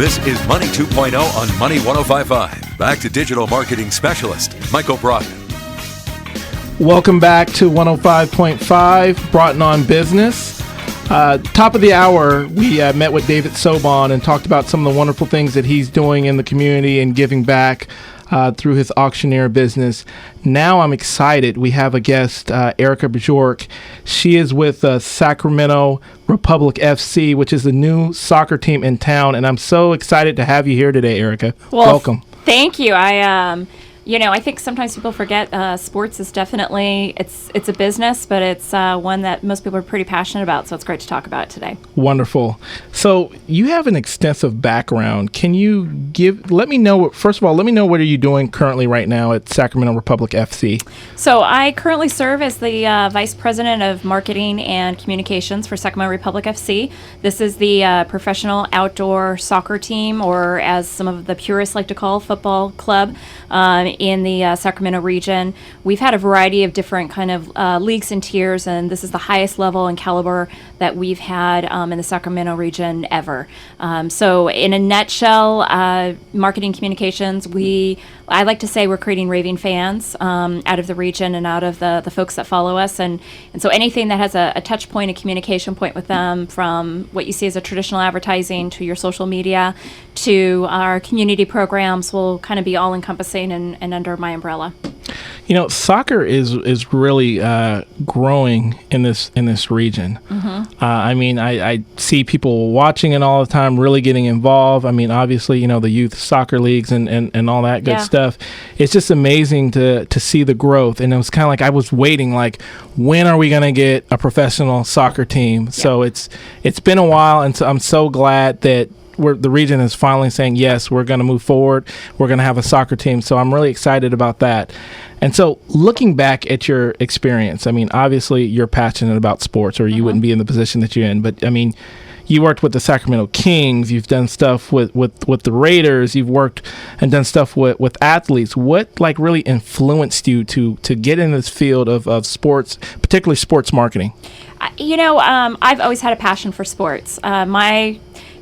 This is Money 2.0 on Money 105.5. Back to digital marketing specialist, Michael Broughton. Welcome back to 105.5, Broughton on Business. Top of the hour, we met with David Sobon and talked about some of the wonderful things that he's doing in the community and giving back through his auctioneer business. Now I'm excited. We have a guest, Erika Bjork. She is with Sacramento Republic FC, which is the new soccer team in town, and I'm so excited to have you here today, Erika. Well, welcome. Thank you. I think sometimes people forget sports is definitely, it's a business, but it's one that most people are pretty passionate about, so it's great to talk about it today. Wonderful. So you have an extensive background. Can you let me know what are you doing currently right now at Sacramento Republic FC? So I currently serve as the Vice President of Marketing and Communications for Sacramento Republic FC. This is the professional outdoor soccer team, or as some of the purists like to call, football club, in the Sacramento region. We've had a variety of different kind of leagues and tiers, and this is the highest level and caliber that we've had in the Sacramento region ever. So in a nutshell, marketing communications, I like to say we're creating raving fans out of the region and out of the folks that follow us. And so anything that has a touch point, a communication point with them, from what you see as a traditional advertising to your social media to our community programs, will kind of be all encompassing and under my umbrella. You know, soccer is really growing in this region. Mm-hmm. I see people watching it all the time, really getting involved. I mean, obviously, the youth soccer leagues and all that good stuff. It's just amazing to see the growth. And it was kind of like I was waiting, like, when are we going to get a professional soccer team? Yeah. So it's been a while, and so I'm so glad that the region is finally saying, yes, we're going to move forward. We're going to have a soccer team. So I'm really excited about that. And so looking back at your experience, I mean, obviously you're passionate about sports, or you wouldn't be in the position that you're in. But, I mean, you worked with the Sacramento Kings. You've done stuff with the Raiders. You've worked and done stuff with athletes. What, really influenced you to get in this field of sports, particularly sports marketing? I've always had a passion for sports.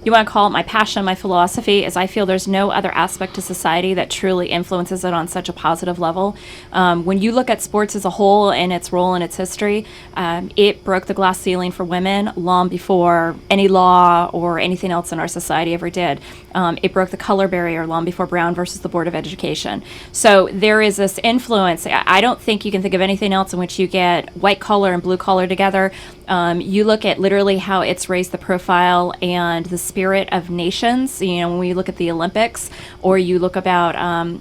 You want to call it my passion, my philosophy, is I feel there's no other aspect to society that truly influences it on such a positive level. When you look at sports as a whole and its role in its history, it broke the glass ceiling for women long before any law or anything else in our society ever did. It broke the color barrier long before Brown versus the Board of Education. So there is this influence. I don't think you can think of anything else in which you get white collar and blue collar together. You look at literally how it's raised the profile and the spirit of nations, when we look at the Olympics, or you look about,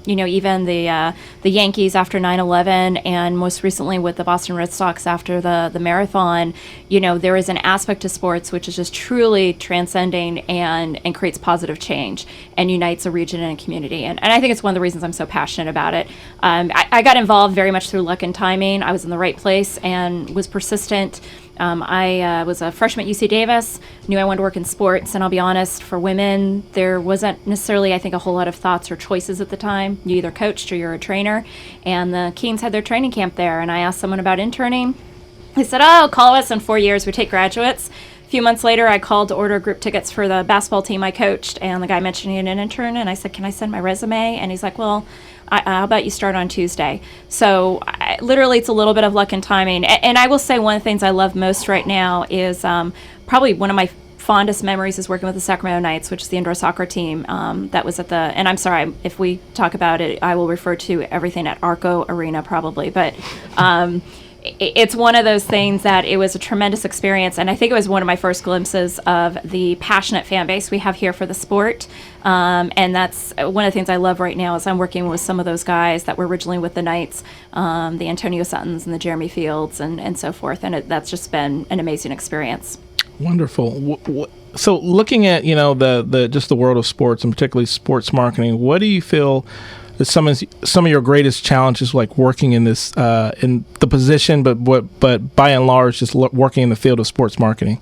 even the Yankees after 9/11, and most recently with the Boston Red Sox after the marathon. There is an aspect to sports which is just truly transcending and creates positive change and unites a region and a community. And I think it's one of the reasons I'm so passionate about it. I got involved very much through luck and timing. I was in the right place and was persistent. I was a freshman at UC Davis, knew I wanted to work in sports, and I'll be honest, for women, there wasn't necessarily, I think, a whole lot of thoughts or choices at the time. You either coached or you're a trainer, and the Kings had their training camp there, and I asked someone about interning. They said, call us in 4 years, we take graduates. A few months later, I called to order group tickets for the basketball team I coached, and the guy mentioned he had an intern, and I said, can I send my resume? And he's like, well, how about you start on Tuesday? So literally, it's a little bit of luck and timing. And I will say one of the things I love most right now is probably one of my fondest memories is working with the Sacramento Knights, which is the indoor soccer team that was at and I'm sorry, if we talk about it, I will refer to everything at Arco Arena probably. But it's one of those things that it was a tremendous experience, and I think it was one of my first glimpses of the passionate fan base we have here for the sport. And that's one of the things I love right now is I'm working with some of those guys that were originally with the Knights, the Antonio Suttons and the Jeremy Fields and so forth, and that's just been an amazing experience. Wonderful. So looking at the world of sports, and particularly sports marketing, what do you feel is some of your greatest challenges, like working in this in the position, but by and large, just working in the field of sports marketing?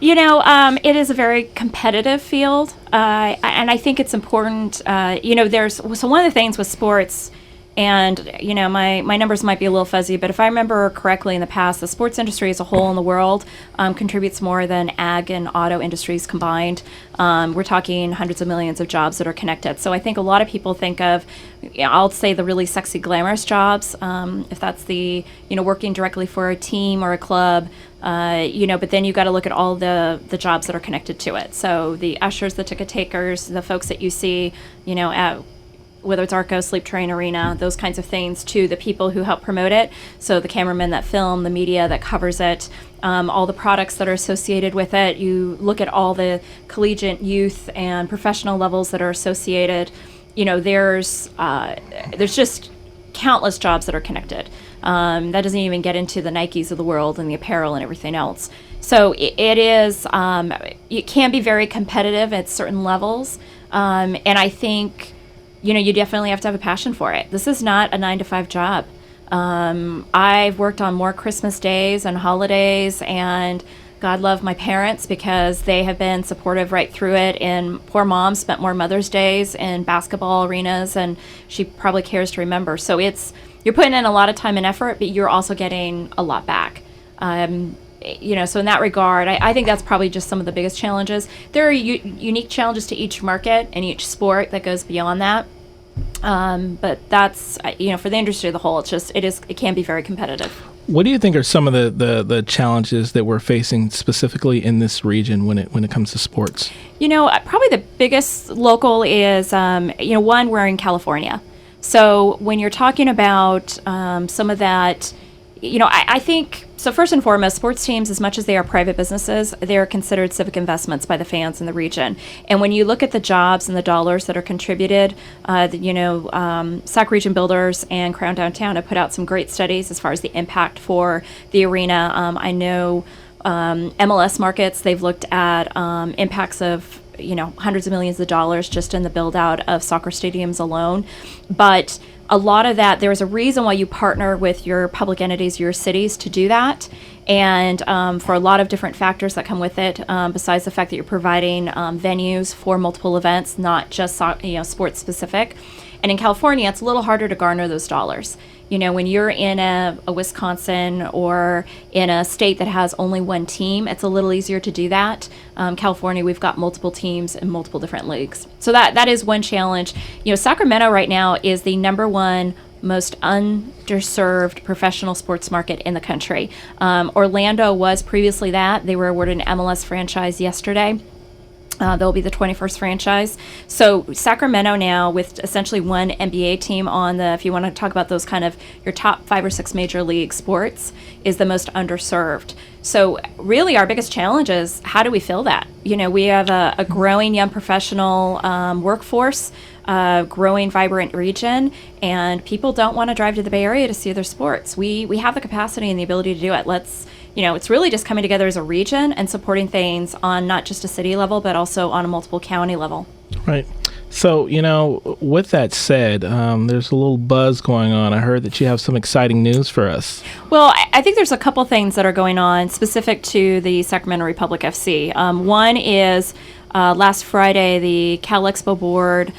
It is a very competitive field, and I think it's important. So one of the things with sports, And, my numbers might be a little fuzzy, but if I remember correctly in the past, the sports industry as a whole in the world contributes more than ag and auto industries combined. We're talking hundreds of millions of jobs that are connected. So I think a lot of people think of, I'll say the really sexy, glamorous jobs, if that's the, working directly for a team or a club, but then you got to look at all the jobs that are connected to it. So the ushers, the ticket takers, the folks that you see, at whether it's Arco, Sleep Train Arena, those kinds of things, to the people who help promote it. So the cameramen that film, the media that covers it, all the products that are associated with it. You look at all the collegiate, youth, and professional levels that are associated. There's just countless jobs that are connected. That doesn't even get into the Nikes of the world and the apparel and everything else. So it is, it can be very competitive at certain levels. And I think, you definitely have to have a passion for it. This is not a 9-to-5 job. I've worked on more Christmas days and holidays, and God love my parents because they have been supportive right through it. And poor mom spent more Mother's Days in basketball arenas, and she probably cares to remember. So you're putting in a lot of time and effort, but you're also getting a lot back. So in that regard, I think that's probably just some of the biggest challenges. There are unique challenges to each market and each sport that goes beyond that. But that's, for the industry as a whole, it can be very competitive. What do you think are some of the challenges that we're facing specifically in this region when it comes to sports? Probably the biggest local is, one, we're in California. So when you're talking about some of that, I think, so first and foremost, sports teams, as much as they are private businesses, they're considered civic investments by the fans in the region. And when you look at the jobs and the dollars that are contributed, Sac Region Builders and Crown Downtown have put out some great studies as far as the impact for the arena. I know MLS markets, they've looked at impacts of hundreds of millions of dollars just in the build out of soccer stadiums alone. But a lot of that, there's a reason why you partner with your public entities, your cities, to do that. And for a lot of different factors that come with it, besides the fact that you're providing venues for multiple events, not just sports specific. And in California, it's a little harder to garner those dollars. When you're in a Wisconsin or in a state that has only one team, it's a little easier to do that. California, we've got multiple teams in multiple different leagues. So that is one challenge. Sacramento right now is the number one most underserved professional sports market in the country. Orlando was previously that. They were awarded an MLS franchise yesterday. They'll be the 21st franchise. So Sacramento now, with essentially one NBA team on if you want to talk about those kind of your top 5 or 6 major league sports, is the most underserved. So really our biggest challenge is, how do we fill that? We have a growing young professional workforce, growing vibrant region, and people don't want to drive to the Bay Area to see their sports. We have the capacity and the ability to do it. It's really just coming together as a region and supporting things on not just a city level, but also on a multiple county level. Right. So, with that said, there's a little buzz going on. I heard that you have some exciting news for us. Well, I think there's a couple things that are going on specific to the Sacramento Republic FC. One is last Friday, the Cal Expo board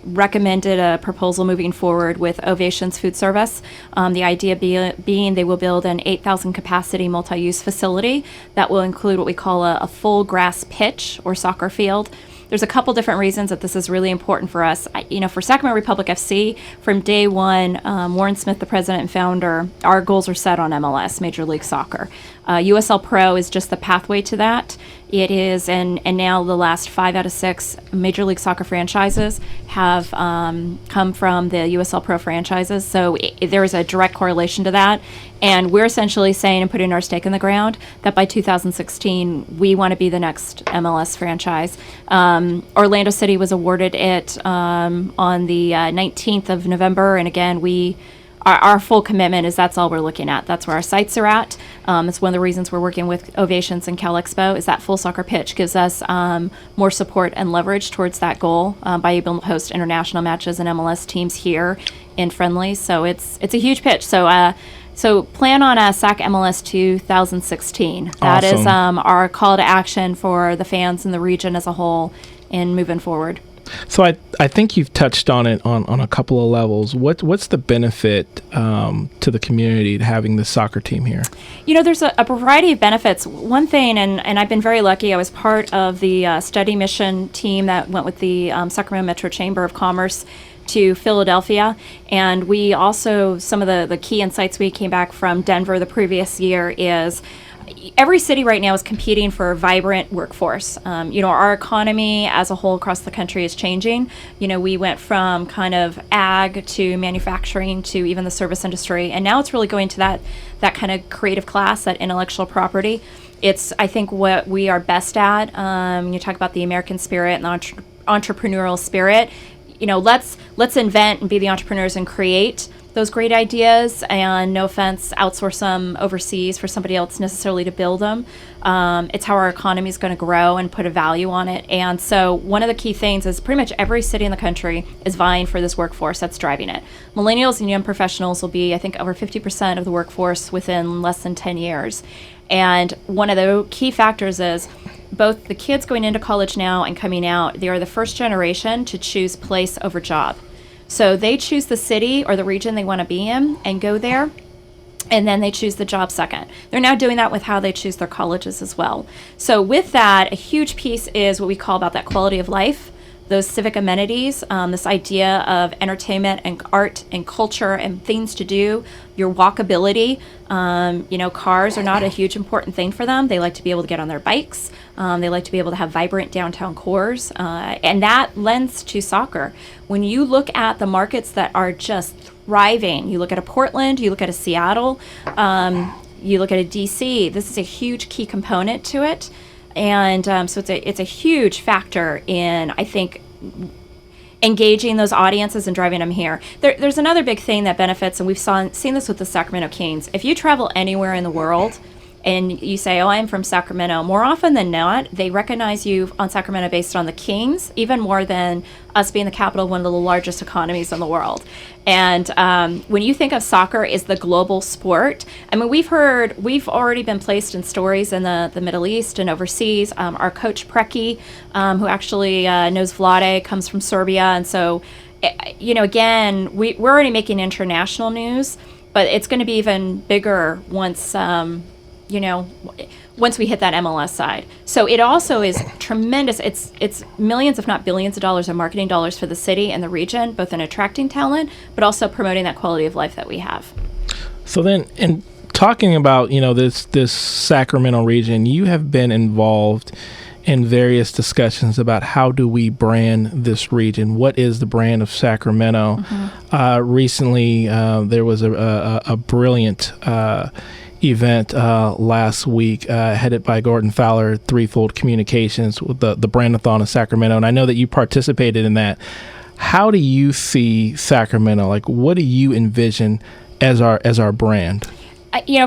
recommended a proposal moving forward with Ovations Food Service. The idea being they will build an 8,000 capacity multi-use facility that will include what we call a full grass pitch or soccer field. There's a couple different reasons that this is really important for us. For Sacramento Republic FC, from day one, Warren Smith, the president and founder, our goals are set on MLS, Major League Soccer. USL Pro is just the pathway to that. It is, and now the last 5 out of 6 Major League Soccer franchises have come from the USL Pro franchises. So there is a direct correlation to that. And we're essentially saying and putting our stake in the ground that by 2016, we want to be the next MLS franchise. Orlando City was awarded it on the 19th of November. And again, our full commitment is that's all we're looking at. That's where our sights are at. It's one of the reasons we're working with Ovations and Cal Expo is that full soccer pitch gives us more support and leverage towards that goal by able to host international matches and MLS teams here in friendlies. So it's a huge pitch. So plan on a SAC MLS 2016. Awesome. That is our call to action for the fans in the region as a whole in moving forward. So I think you've touched on it on a couple of levels. What's the benefit to the community to having this soccer team here? There's a variety of benefits. One thing, and I've been very lucky, I was part of the study mission team that went with the Sacramento Metro Chamber of Commerce to Philadelphia, and we also, some of the key insights we came back from Denver the previous year is every city right now is competing for a vibrant workforce. Our economy as a whole across the country is changing. We went from kind of ag to manufacturing to even the service industry, and now it's really going to that kind of creative class, that intellectual property. It's, I think, what we are best at. You talk about the American spirit and the entrepreneurial spirit. Let's invent and be the entrepreneurs and create those great ideas, and no offense, outsource them overseas for somebody else necessarily to build them. It's how our economy is going to grow and put a value on it. And so one of the key things is pretty much every city in the country is vying for this workforce that's driving it. Millennials and young professionals will be, I think, over 50% of the workforce within less than 10 years. And one of the key factors is both the kids going into college now and coming out, they are the first generation to choose place over job. So they choose the city or the region they want to be in and go there, and then they choose the job second. They're now doing that with how they choose their colleges as well. So with that, a huge piece is what we call about that quality of life, those civic amenities, this idea of entertainment and art and culture and things to do, your walkability. Cars are not a huge important thing for them. They like to be able to get on their bikes. They like to be able to have vibrant downtown cores. And that lends to soccer. When you look at the markets that are just thriving, you look at a Portland, you look at a Seattle, you look at a DC, this is a huge key component to it. And so it's a huge factor in, I think, engaging those audiences and driving them here. There's another big thing that benefits, and we've seen this with the Sacramento Kings. If you travel anywhere in the world and you say, oh, I'm from Sacramento, more often than not, they recognize you on Sacramento based on the Kings, even more than us being the capital of one of the largest economies in the world. And when you think of soccer as the global sport, I mean, we've already been placed in stories in the Middle East and overseas. Our coach Preki, who actually knows Vlade, comes from Serbia. And so, again, we're already making international news, but it's going to be even bigger once we hit that MLS side. So it also is tremendous. It's millions, if not billions of dollars of marketing dollars for the city and the region, both in attracting talent, but also promoting that quality of life that we have. So then, in talking about, this Sacramento region, you have been involved in various discussions about how do we brand this region. What is the brand of Sacramento? Mm-hmm. Recently, there was a brilliant event last week headed by Gordon Fowler, Threefold Communications, with the Brandathon of Sacramento, and I know that you participated in that. How do you see Sacramento? Like, what do you envision as our brand?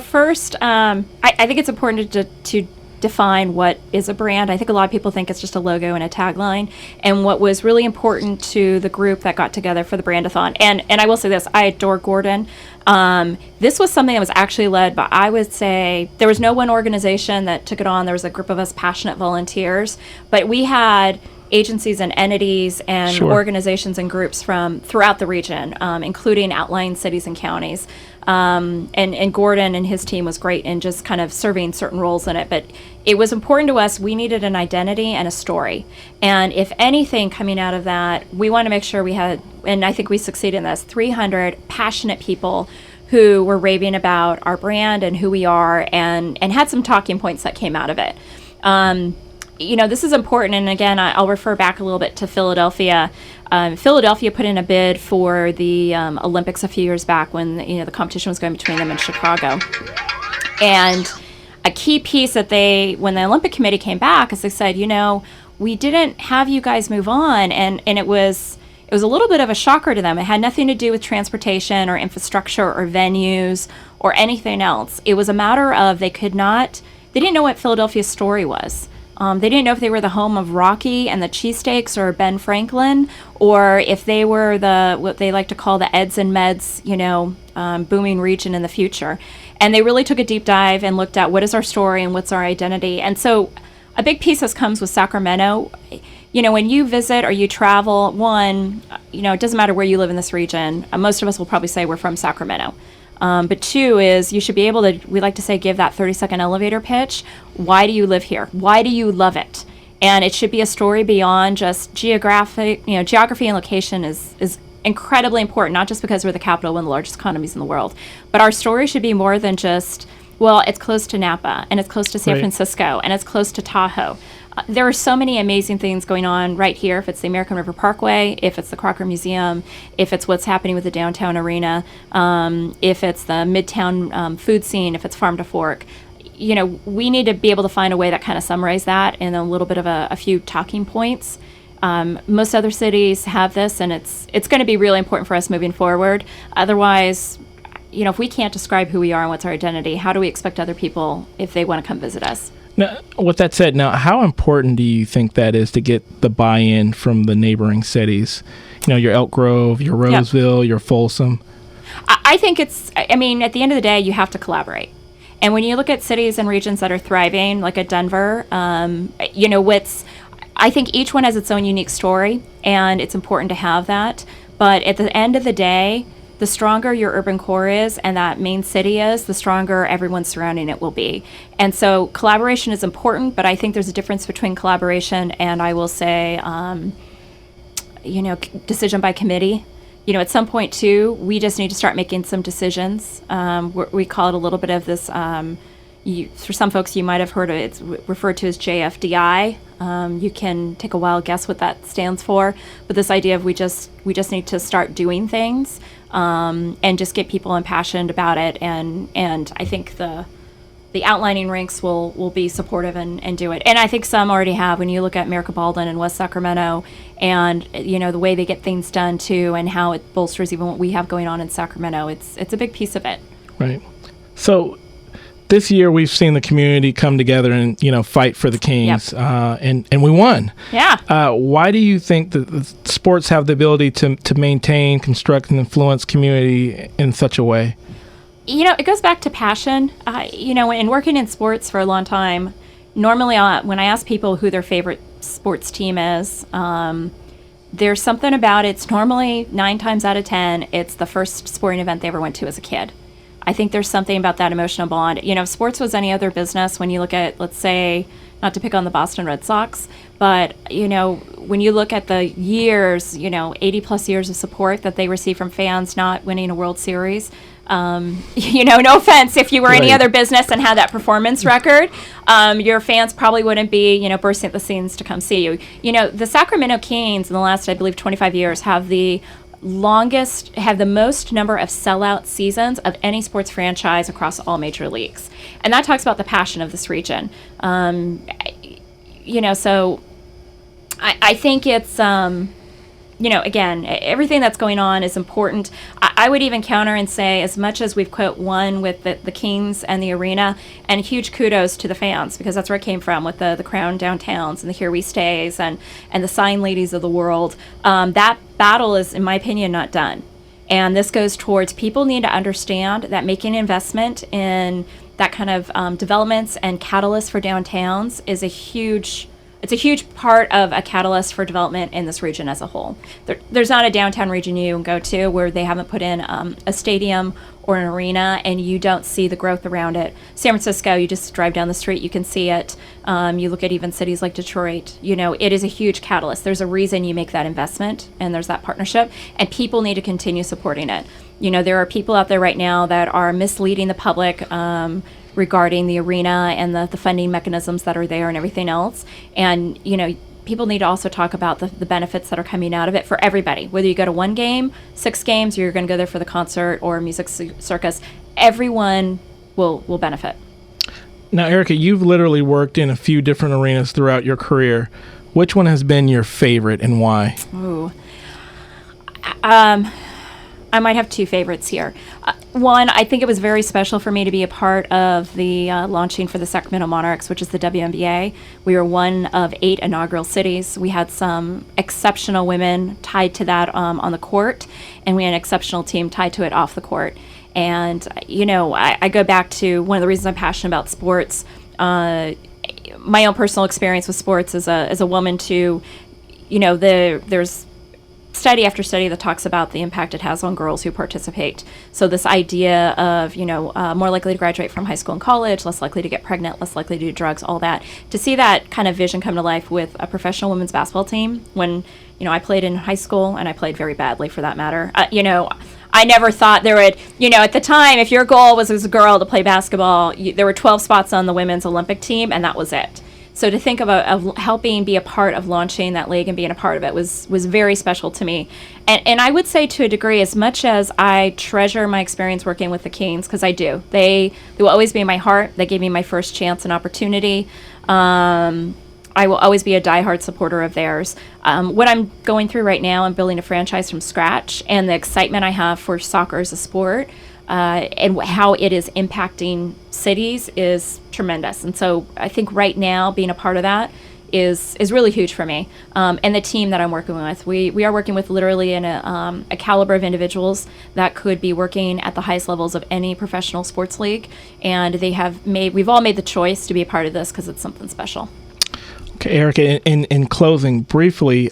First, I think it's important to define what is a brand. I think a lot of people think it's just a logo and a tagline. And what was really important to the group that got together for the Brandathon, and I will say this, I adore Gordon. This was something that was actually led by, I would say, there was no one organization that took it on. There was a group of us passionate volunteers, but we had agencies and entities and organizations and groups from throughout the region, including outlying cities and counties. And Gordon and his team was great in just kind of serving certain roles in it. But it was important to us. We needed an identity and a story. And if anything coming out of that, we want to make sure we had, and I think we succeeded in this, 300 passionate people who were raving about our brand and who we are, and had some talking points that came out of it. This is important, and again, I'll refer back a little bit to Philadelphia. Philadelphia put in a bid for the Olympics a few years back when the competition was going between them and Chicago. And a key piece that when the Olympic Committee came back, is they said, we didn't have you guys move on, and it was a little bit of a shocker to them. It had nothing to do with transportation or infrastructure or venues or anything else. It was a matter of they didn't know what Philadelphia's story was. They didn't know if they were the home of Rocky and the cheesesteaks or Ben Franklin, or if they were what they like to call the Eds and Meds, booming region in the future. And they really took a deep dive and looked at what is our story and what's our identity. And so a big piece that comes with Sacramento, when you visit or you travel, one, it doesn't matter where you live in this region. Most of us will probably say we're from Sacramento. But two is you should be able to, we like to say, give that 30-second elevator pitch. Why do you live here? Why do you love it? And it should be a story beyond just geography and location is incredibly important, not just because we're the capital, one of the largest economies in the world, but our story should be more than just, well, it's close to Napa, and it's close to San Francisco, and it's close to Tahoe. There are so many amazing things going on right here, if it's the American River Parkway, if it's the Crocker Museum, if it's what's happening with the downtown arena, if it's the Midtown food scene, if it's Farm to Fork. We need to be able to find a way that kind of summarizes that in a little bit of a few talking points. Most other cities have this, and it's going to be really important for us moving forward. Otherwise, if we can't describe who we are and what's our identity, how do we expect other people if they want to come visit us? Now, with that said, how important do you think that is to get the buy-in from the neighboring cities? Your Elk Grove, your Roseville, your Folsom. I think at the end of the day, you have to collaborate. And when you look at cities and regions that are thriving, like at Denver, I think each one has its own unique story, and it's important to have that. But at the end of the day, the stronger your urban core is and that main city is, the stronger everyone surrounding it will be. And so collaboration is important, but I think there's a difference between collaboration and, I will say, decision by committee. At some point, too, we just need to start making some decisions. We call it a little bit of this, for some folks, you might have heard of it, it's referred to as JFDI. You can take a wild guess what that stands for, but this idea of we just need to start doing things and just get people impassioned about it. And I think the outlining ranks will be supportive and do it. And I think some already have. When you look at Erika Bjork and West Sacramento, and the way they get things done too, and how it bolsters even what we have going on in Sacramento, it's a big piece of it. Right. So this year we've seen the community come together and fight for the Kings, and we won. Yeah. Why do you think that the sports have the ability to maintain, construct, and influence community in such a way? It goes back to passion. In working in sports for a long time, normally when I ask people who their favorite sports team is, there's something about it. It's normally 9 times out of 10, it's the first sporting event they ever went to as a kid. I think there's something about that emotional bond. If sports was any other business, when you look at, let's say, not to pick on the Boston Red Sox, but, when you look at the years, 80 plus years of support that they receive from fans not winning a World Series, no offense, if you were any other business and had that performance record, your fans probably wouldn't be, bursting at the seams to come see you. The Sacramento Kings in the last, I believe, 25 years have the most number of sellout seasons of any sports franchise across all major leagues. And that talks about the passion of this region. So I think it's, again, everything that's going on is important. I would even counter and say, as much as we've won with the Kings and the arena, and huge kudos to the fans, because that's where it came from with the Crown Downtowns and the Here We Stays and the Sign Ladies of the world. That battle is, in my opinion, not done. And this goes towards people need to understand that making investment in that kind of developments and catalysts for downtowns is a huge part of a catalyst for development in this region as a whole. There's not a downtown region you can go to where they haven't put in a stadium or an arena and you don't see the growth around it. San Francisco, you just drive down the street, you can see it. You look at even cities like Detroit, it is a huge catalyst. There's a reason you make that investment and there's that partnership, and people need to continue supporting it. There are people out there right now that are misleading the public regarding the arena and the funding mechanisms that are there and everything else. And, people need to also talk about the benefits that are coming out of it for everybody. Whether you go to 1 game, 6 games, or you're going to go there for the concert or music circus, everyone will benefit. Now, Erika, you've literally worked in a few different arenas throughout your career. Which one has been your favorite and why? Ooh. I might have 2 favorites here. One, I think it was very special for me to be a part of the launching for the Sacramento Monarchs, which is the WNBA. We were one of 8 inaugural cities. We had some exceptional women tied to that on the court, and we had an exceptional team tied to it off the court. And, I go back to one of the reasons I'm passionate about sports. My own personal experience with sports as a woman too. there's study after study that talks about the impact it has on girls who participate. So this idea of, more likely to graduate from high school and college, less likely to get pregnant, less likely to do drugs, all that. To see that kind of vision come to life with a professional women's basketball team when, I played in high school, and I played very badly for that matter. I never thought there would, at the time, if your goal was as a girl to play basketball, there were 12 spots on the women's Olympic team, and that was it. So to think of helping be a part of launching that league and being a part of it was very special to me. And I would say to a degree, as much as I treasure my experience working with the Kings, because I do, they will always be in my heart. They gave me my first chance and opportunity. I will always be a diehard supporter of theirs. What I'm going through right now, I'm building a franchise from scratch, and the excitement I have for soccer as a sport and how it is impacting cities is tremendous. And so I think right now being a part of that is really huge for me. And the team that I'm working with, we are working with literally a caliber of individuals that could be working at the highest levels of any professional sports league. And we've all made the choice to be a part of this because it's something special. Okay, Erika, in closing, briefly,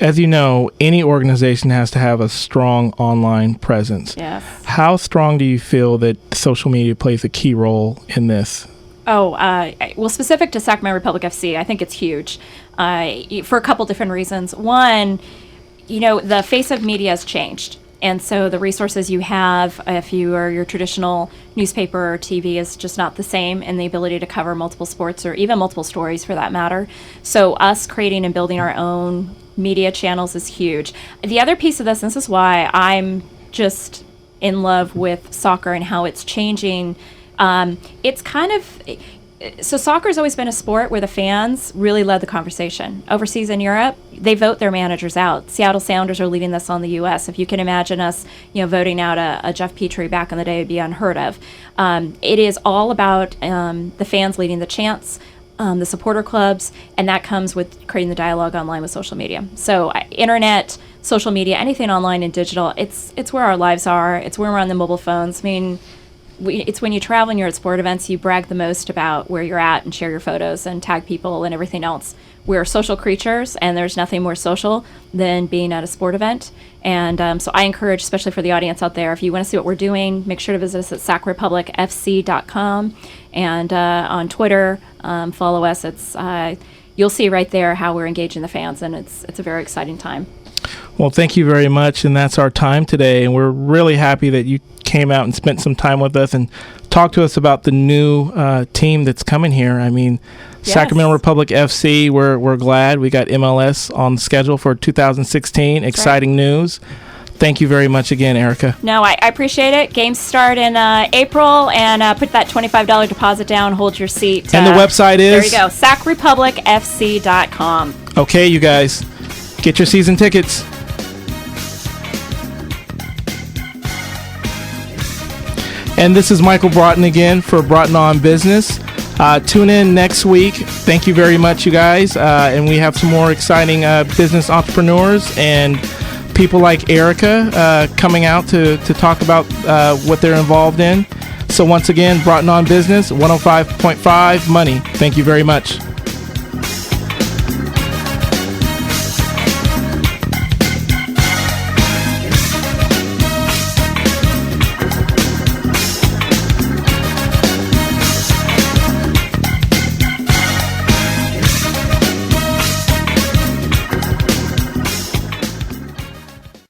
as you know, any organization has to have a strong online presence. Yes. How strong do you feel that social media plays a key role in this? Well, specific to Sacramento Republic FC, I think it's huge for a couple different reasons. One, the face of media has changed. And so the resources you have, if you are your traditional newspaper or TV, is just not the same, and the ability to cover multiple sports or even multiple stories for that matter. So us creating and building our own media channels is huge. The other piece of this, and this is why I'm just in love with soccer and how it's changing, it's kind of... So soccer's always been a sport where the fans really led the conversation. Overseas in Europe, they vote their managers out. Seattle Sounders are leading this on the U.S. If you can imagine us, voting out a Jeff Petrie back in the day, it would be unheard of. It is all about the fans leading the chants, the supporter clubs, and that comes with creating the dialogue online with social media. So internet, social media, anything online and digital, it's where our lives are. It's where we're on the mobile phones. I mean, it's when you travel and you're at sport events, you brag the most about where you're at and share your photos and tag people and everything else. We're social creatures, and there's nothing more social than being at a sport event. And so I encourage, especially for the audience out there, if you want to see what we're doing, make sure to visit us at sacrepublicfc.com and on Twitter, follow us. You'll see right there how we're engaging the fans, and it's a very exciting time. Well, thank you very much, and that's our time today. And we're really happy that you came out and spent some time with us and talked to us about the new team that's coming here. I mean, yes. Sacramento Republic FC, we're glad. We got MLS on the schedule for 2016. That's exciting news. Thank you very much again, Erika. No, I appreciate it. Games start in April, and put that $25 deposit down, hold your seat. And the website is? There you go, sacrepublicfc.com. Okay, you guys, get your season tickets. And this is Michael Broughton again for Broughton on Business. Tune in next week. Thank you very much, you guys. And we have some more exciting business entrepreneurs and people like Erika coming out to talk about what they're involved in. So once again, Broughton on Business, 105.5 Money. Thank you very much.